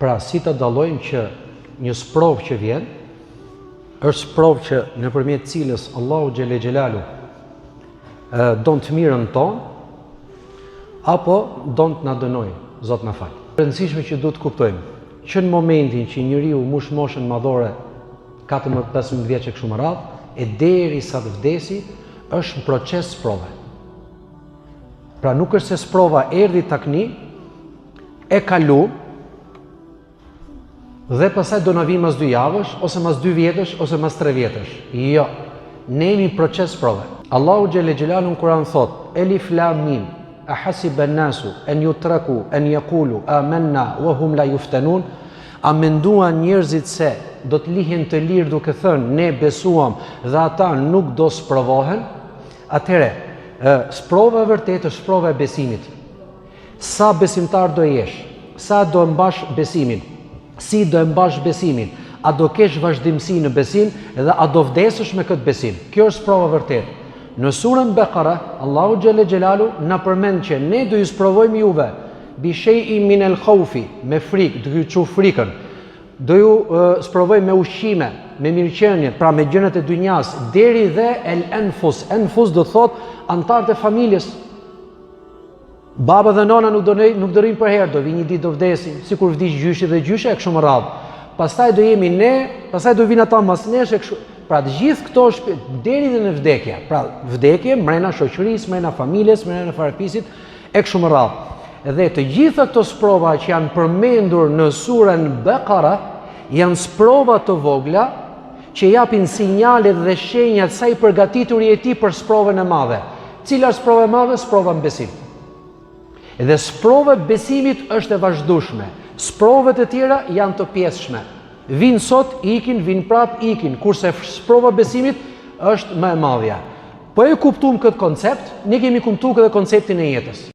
Pra, si të dallojmë që një sprovë që vjen, është sprovë që nëpërmjet cilës Allahu xhelle xhelalu don të mirën tonë, apo don të na dënojë, Zot na fal. E rëndësishme që duhet të kuptojmë që në momentin që njeriu mbush moshën madhore 14-15 vjeç e kështu me radhë, e derisa të vdesi, është në proces sprove. Pra nuk është se sprova erdhi takni, e kalu, dhe pastaj do na vi mas 2 javësh, ose mas 2 vjetësh, ose mas 3 vjetësh. Jo, ne jemi proces sprove. Allahu xhelle xhelalu në Kur'an thot: Elif Lam Mim, ahasiba an-nasu an yutraku an yaqulu amanna wa hum la yuftanun. A menduan njerëzit se do të lihen të lirë duke thënë ne besuam dhe ata nuk do sprovohen? Atëherë, sprova e vërtetë është sprova e besimit. Sa besimtar do jesh? Sa do mbash besimin? Si do mbash besimin? A do kesh vazhdimsi në besim dhe a do vdesësh me këtë besim? Kjo është sprova e vërtetë. Në surën Bekara, Allahu xhelle xhelalu na përmend që ne do ju sprovojmë juve bi shay'in min al-khawfi, me frikë, do ju çu frikën. Do ju sprovojmë me ushqime, me mirëqenie, pra me gjërat e dynjas, deri dhe el enfus. Enfus do thot antarët e familjes. Baba dhe nona nuk do rrinë për herë, do vi një ditë do vdesin, sikur vdiq gjyshi dhe gjyshe e kështu me radhë. Pastaj do jemi ne, pastaj do vinë ata mas nesh e kështu. Pra të gjithë këto deri dhe në vdekje. Pra vdekje mrena shoqërisë, mrena familjes, mrena farapisit e kështu me radhë. Dhe të gjitha këto sprova që janë përmendur në surën Bekara janë sprova të vogla që japin sinjalet dhe shenjat sa i përgatitur je ti për sprovën e madhe. Cila është sprova e madhe? Sprova në besim. Dhe sprova e besimit është e vazhdueshme. Sprovat e tjera janë të pjesshme. Vinë sot, ikin, vinë prap, ikin. Kurse sprova e besimit është më e madhja. Po e kuptuam këtë koncept, ne kemi kuptuar edhe konceptin e jetës.